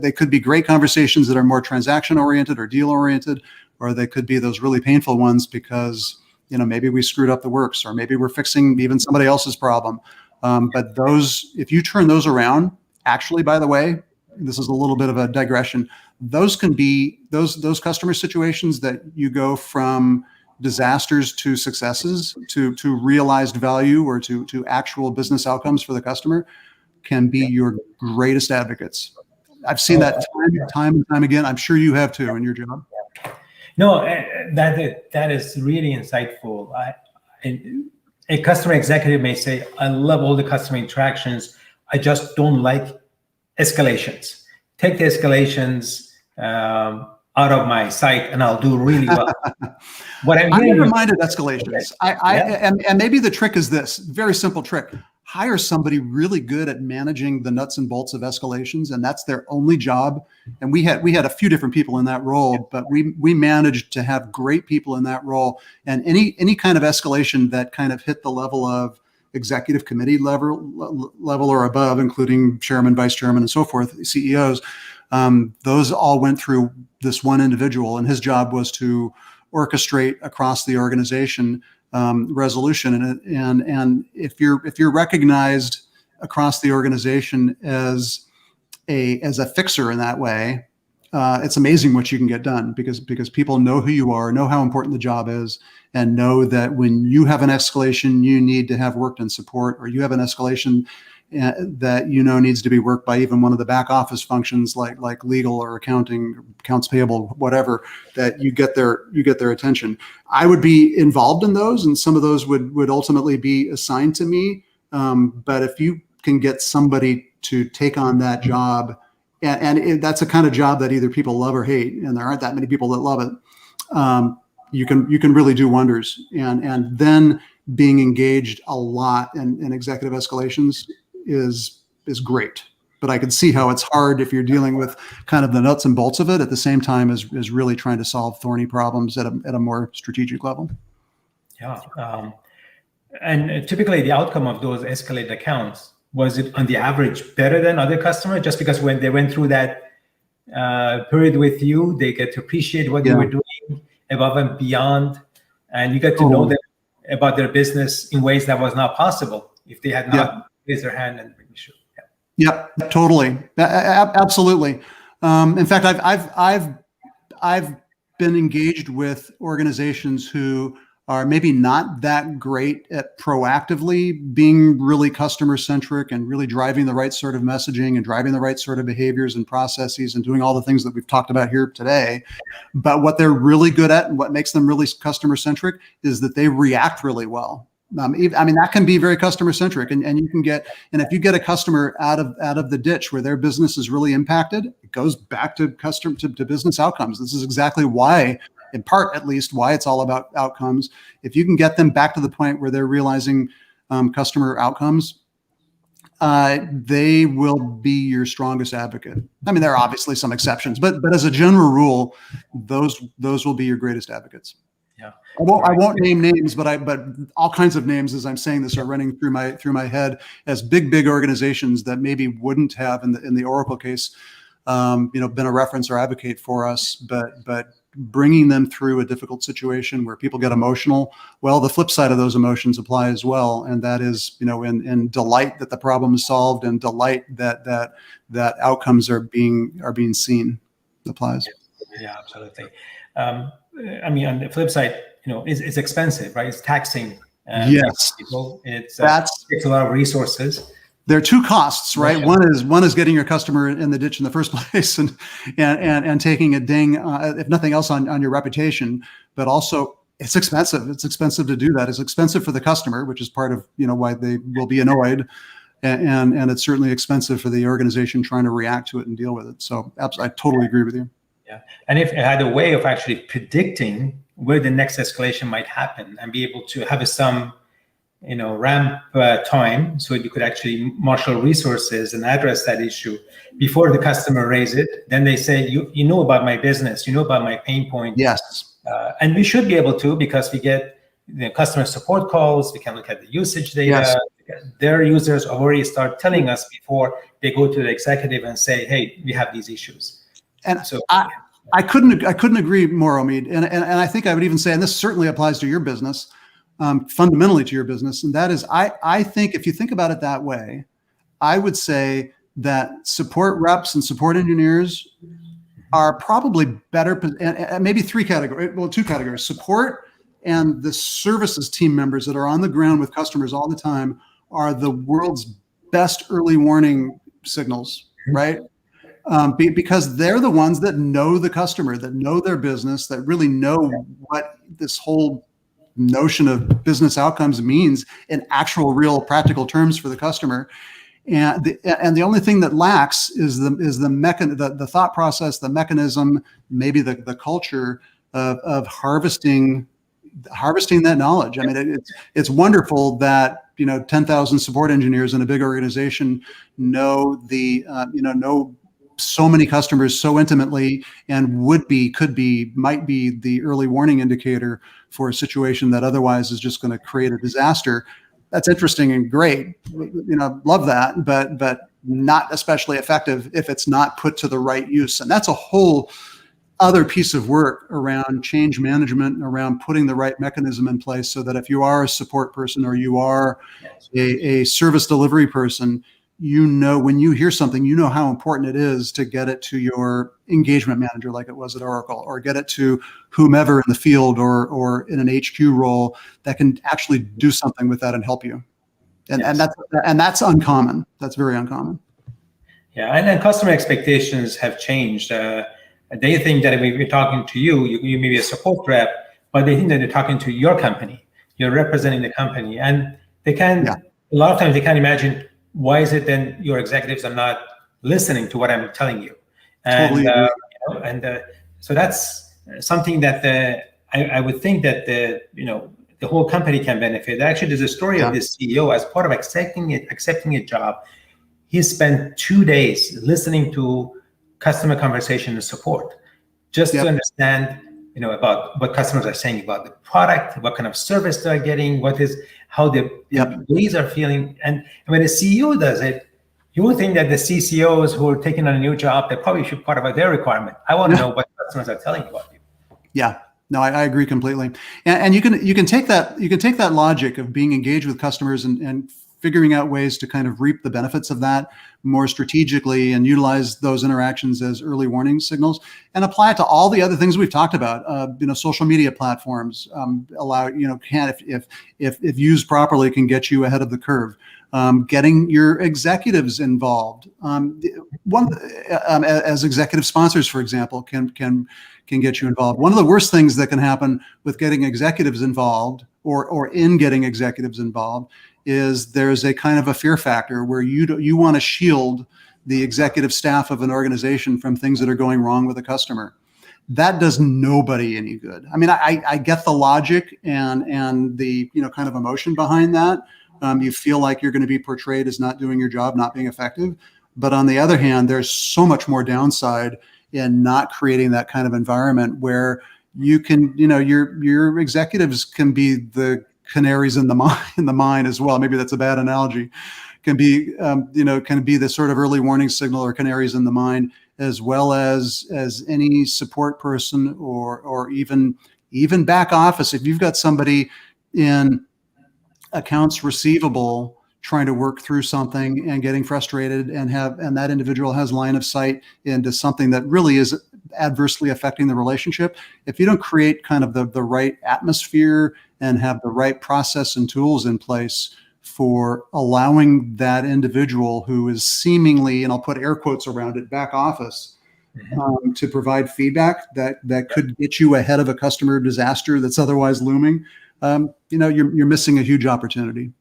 They could be great conversations that are more transaction oriented or deal oriented, or they could be those really painful ones because, maybe we screwed up the works, or maybe we're fixing even somebody else's problem. But those, if you turn those around, actually, by the way, this is a little bit of a digression. Those can be those customer situations that you go from disasters to successes, to realized value, or to actual business outcomes for the customer, can be your greatest advocates. I've seen that time and time again. I'm sure you have too in your job. No, that is really insightful. A customer executive may say, I love all the customer interactions. I just don't like escalations. Take the escalations out of my sight and I'll do really well. I never minded escalations. And maybe the trick is this, very simple trick. Hire somebody really good at managing the nuts and bolts of escalations, and that's their only job. And we had a few different people in that role, but we managed to have great people in that role. And any kind of escalation that kind of hit the level of executive committee level or above, including chairman, vice chairman, and so forth, CEOs, those all went through this one individual, and his job was to orchestrate across the organization resolution. And if you're recognized across the organization as a fixer in that way, it's amazing what you can get done, because people know who you are, know how important the job is, and know that when you have an escalation you need to have worked in support, or you have an escalation that needs to be worked by even one of the back office functions like legal or accounting, accounts payable, whatever, that you get their attention. I would be involved in those, and some of those would ultimately be assigned to me. But if you can get somebody to take on that job, and that's a kind of job that either people love or hate, and there aren't that many people that love it, you can really do wonders. And then being engaged a lot in executive escalations is great. But I can see how it's hard if you're dealing with kind of the nuts and bolts of it at the same time as really trying to solve thorny problems at a more strategic level. Yeah. And typically the outcome of those escalated accounts, was it on the average better than other customers? Just because when they went through that period with you, they get to appreciate what you were doing above and beyond, and you get to know them about their business in ways that was not possible if they had not raised their hand and been sure. Yeah, totally, absolutely. In fact, I've been engaged with organizations who are maybe not that great at proactively being really customer centric and really driving the right sort of messaging and driving the right sort of behaviors and processes and doing all the things that we've talked about here today. But what they're really good at and what makes them really customer centric is that they react really well. I mean, that can be very customer centric, and you can get, and if you get a customer out of the ditch where their business is really impacted, it goes back to to business outcomes. This is exactly why, in part at least, why it's all about outcomes. If you can get them back to the point where they're realizing customer outcomes, they will be your strongest advocate. I mean, there are obviously some exceptions, but as a general rule, those will be your greatest advocates. Yeah, I won't name names, but all kinds of names as I'm saying this are running through my head as big organizations that maybe wouldn't have in the Oracle case, been a reference or advocate for us, but bringing them through a difficult situation where people get emotional. Well, the flip side of those emotions apply as well, and that is, in delight that the problem is solved and delight that outcomes are being seen applies. Yeah, absolutely. I mean, on the flip side, it's expensive, right? It's taxing. Yes. People. It takes a lot of resources. There are two costs, right? One is getting your customer in the ditch in the first place, and taking a ding, if nothing else, on your reputation. But also, it's expensive. It's expensive to do that. It's expensive for the customer, which is part of why they will be annoyed, and it's certainly expensive for the organization trying to react to it and deal with it. So, I totally agree with you. Yeah, and if it had a way of actually predicting where the next escalation might happen and be able to have some, ramp time so you could actually marshal resources and address that issue before the customer raise it. Then they say, you know about my business, you know about my pain point. Yes. And we should be able to, because we get customer support calls, we can look at the usage data. Yes. Their users already start telling us before they go to the executive and say, hey, we have these issues. And so I couldn't agree more, Omid. And I think I would even say, and this certainly applies to your business, fundamentally to your business. And that is, I think if you think about it that way, I would say that support reps and support engineers are probably better, and maybe two categories: support and the services team members that are on the ground with customers all the time are the world's best early warning signals, right? Because they're the ones that know the customer, that know their business, that really know what this whole notion of business outcomes means in actual, real, practical terms for the customer. And the only thing that lacks is the thought process, the mechanism, maybe the culture of harvesting that knowledge. I mean, it's wonderful that 10,000 support engineers in a big organization know so many customers so intimately, and might be the early warning indicator for a situation that otherwise is just going to create a disaster. That's interesting and great. Love that, but not especially effective if it's not put to the right use. And that's a whole other piece of work around change management, around putting the right mechanism in place so that if you are a support person or you are a service delivery person, when you hear something, how important it is to get it to your engagement manager, like it was at Oracle, or get it to whomever in the field or in an HQ role that can actually do something with that and help you. And that's uncommon. That's very uncommon. Yeah, and then customer expectations have changed. They think that if we're talking to you may be a support rep, but they think that they're talking to your company. You're representing the company, and a lot of times they can't imagine, why is it then your executives are not listening to what I'm telling you? And totally so that's something that I would think that the whole company can benefit. Actually, there's a story of this CEO as part of accepting a job. He spent 2 days listening to customer conversation and support, just to understand about what customers are saying about the product, what kind of service they're getting, how the employees are feeling. And when a CEO does it, you would think that the CCOs who are taking on a new job, they probably should part of their requirement. I want to know what customers are telling you about you. Yeah, no, I agree completely. And you can take that logic of being engaged with customers and figuring out ways to kind of reap the benefits of that more strategically and utilize those interactions as early warning signals and apply it to all the other things we've talked about. Social media platforms allow, if used properly, can get you ahead of the curve. Getting your executives involved, as executive sponsors, for example, can get you involved. One of the worst things that can happen with getting executives involved or in getting executives involved is there's a kind of a fear factor where you want to shield the executive staff of an organization from things that are going wrong with a customer. That does nobody any good. I mean, I get the logic and the kind of emotion behind that. You feel like you're going to be portrayed as not doing your job, not being effective. But on the other hand, there's so much more downside in not creating that kind of environment where you can, your executives can be the canaries in the mine as well. Maybe that's a bad analogy. Can be the sort of early warning signal or canaries in the mine, as well as any support person or even back office. If you've got somebody in accounts receivable trying to work through something and getting frustrated and that individual has line of sight into something that really is adversely affecting the relationship, if you don't create kind of the right atmosphere and have the right process and tools in place for allowing that individual who is seemingly, and I'll put air quotes around it, back office, to provide feedback that could get you ahead of a customer disaster that's otherwise looming, you're missing a huge opportunity.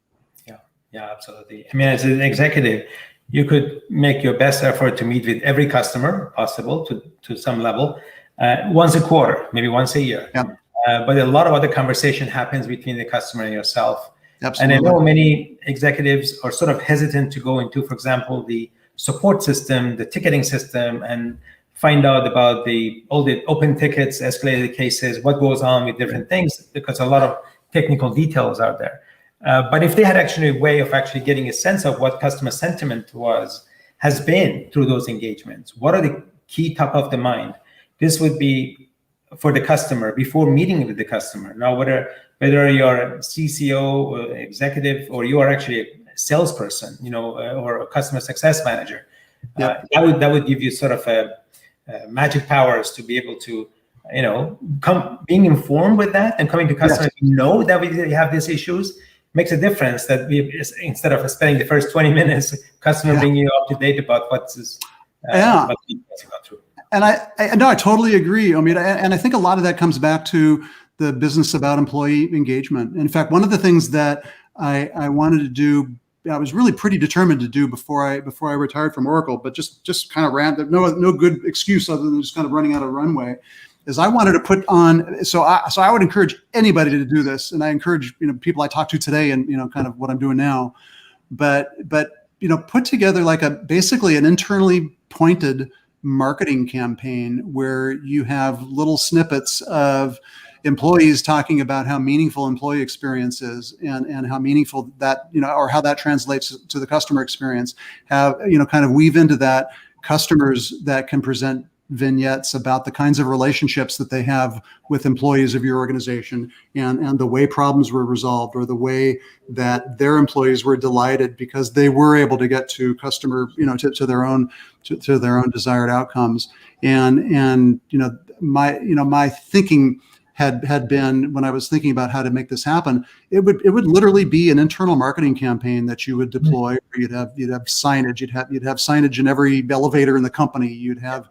Yeah, absolutely. I mean, as an executive, you could make your best effort to meet with every customer possible to some level, once a quarter, maybe once a year. Yeah. but a lot of other conversation happens between the customer and yourself. Absolutely. And I know many executives are sort of hesitant to go into, for example, the support system, the ticketing system, and find out about all the open tickets, escalated cases, what goes on with different things, because a lot of technical details are there. But if they had actually a way of actually getting a sense of what customer sentiment has been through those engagements, what are the key top of the mind, this would be for the customer before meeting with the customer. Now, whether you're a CCO or executive, or you are actually a salesperson, or a customer success manager, that would give you sort of a magic powers to be able to, being informed with that and coming to customers, that we have these issues makes a difference. That instead of spending the first 20 minutes, customer bringing you up to date about what's gone through. And I totally agree, Omid. And I think a lot of that comes back to the business about employee engagement. In fact, one of the things that I wanted to do, I was really pretty determined to do before I retired from Oracle, but just kind of no good excuse other than just kind of running out of runway, is I wanted to put on. So I would encourage anybody to do this, and I encourage people I talk to today, and kind of what I'm doing now, but put together like basically an internally pointed marketing campaign where you have little snippets of employees talking about how meaningful employee experience is, and how meaningful that, or how that translates to the customer experience. Have, kind of weave into that customers that can present vignettes about the kinds of relationships that they have with employees of your organization, and the way problems were resolved, or the way that their employees were delighted because they were able to get to customer, to their own desired outcomes. And my thinking had been, when I was thinking about how to make this happen, it would literally be an internal marketing campaign that you would deploy. Where you'd have signage, you'd have signage in every elevator in the company. You'd have,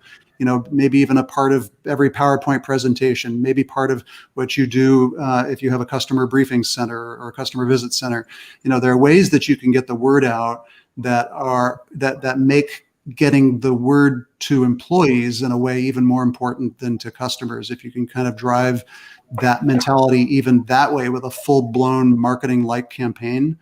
maybe even a part of every PowerPoint presentation, maybe part of what you do if you have a customer briefing center or a customer visit center. There are ways that you can get the word out that make getting the word to employees in a way even more important than to customers. If you can kind of drive that mentality even that way with a full-blown marketing-like campaign,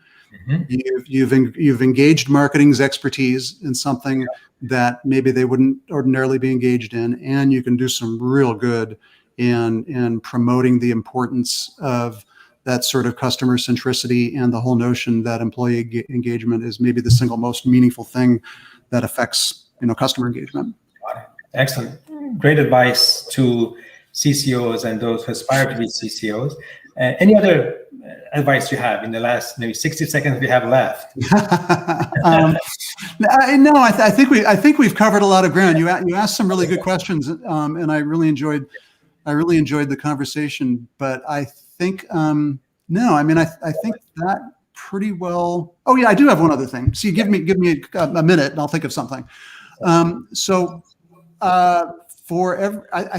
you've engaged marketing's expertise in something that maybe they wouldn't ordinarily be engaged in, and you can do some real good in promoting the importance of that sort of customer centricity, and the whole notion that employee engagement is maybe the single most meaningful thing that affects, customer engagement. Excellent. Great advice to CCOs and those who aspire to be CCOs. Any other advice you have in the last maybe 60 seconds we have left? No, I think we've covered a lot of ground. You asked some really good questions, and I really enjoyed the conversation. But I think no, I think that pretty well. Oh yeah, I do have one other thing. So you give me a minute, and I'll think of something. I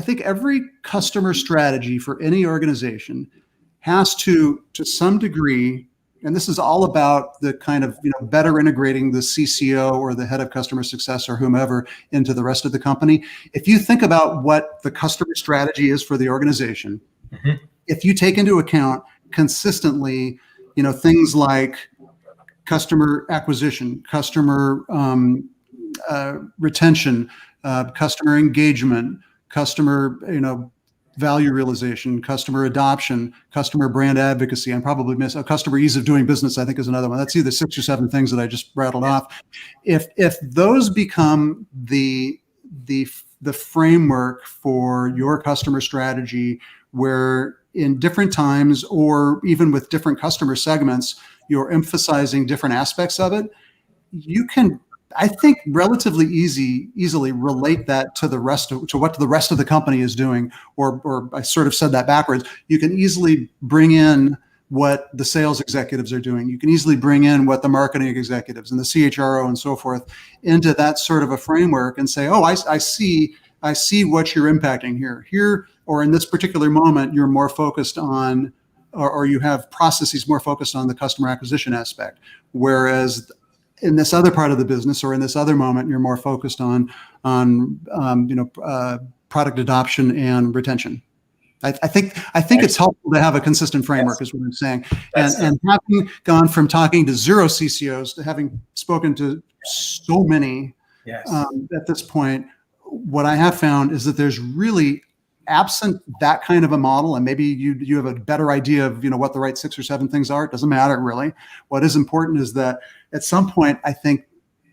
think every customer strategy for any organization has to some degree, and this is all about the kind of, better integrating the CCO or the head of customer success or whomever into the rest of the company. If you think about what the customer strategy is for the organization, if you take into account consistently, things like customer acquisition, customer retention, customer engagement, customer, value realization, customer adoption, customer brand advocacy. I'm probably missing customer ease of doing business, I think, is another one. That's either 6 or 7 things that I just rattled off. If those become the framework for your customer strategy, where in different times or even with different customer segments, you're emphasizing different aspects of it, you can, I think, relatively easily relate that to what the rest of the company is doing, or I sort of said that backwards. You can easily bring in what the sales executives are doing. You can easily bring in what the marketing executives and the CHRO and so forth into that sort of a framework and say, oh, I see what you're impacting here, or in this particular moment, you're more focused on, or you have processes more focused on the customer acquisition aspect, whereas in this other part of the business, or in this other moment, you're more focused on product adoption and retention. I think it's helpful to have a consistent framework, is what I'm saying. And having gone from talking to 0 CCOs to having spoken to so many at this point, what I have found is that there's really, absent that kind of a model, and maybe you have a better idea of what the right 6 or 7 things are. It doesn't matter really. What is important is that at some point, I think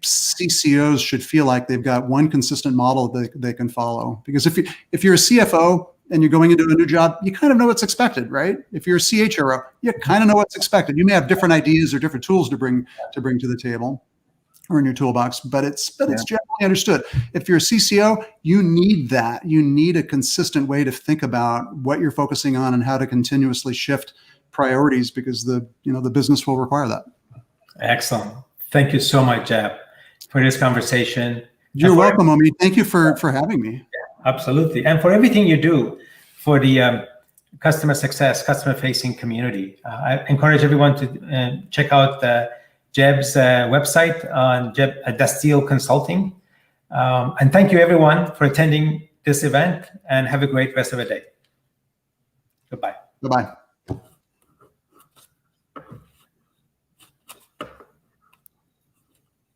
CCOs should feel like they've got one consistent model that they can follow. Because if you're a CFO and you're going into a new job, you kind of know what's expected, right? If you're a CHRO, you kind of know what's expected. You may have different ideas or different tools to bring to the table or in your toolbox, but it's generally understood. If you're a CCO, you need that. You need a consistent way to think about what you're focusing on and how to continuously shift priorities, because the business will require that. Excellent. Thank you so much, Jeb, for this conversation. You're welcome, Omid. Thank you for having me. Absolutely. And for everything you do for the customer success, customer-facing community. I encourage everyone to check out Jeb's website on Dasteel Consulting. And thank you, everyone, for attending this event, and have a great rest of the day. Goodbye. Bye-bye.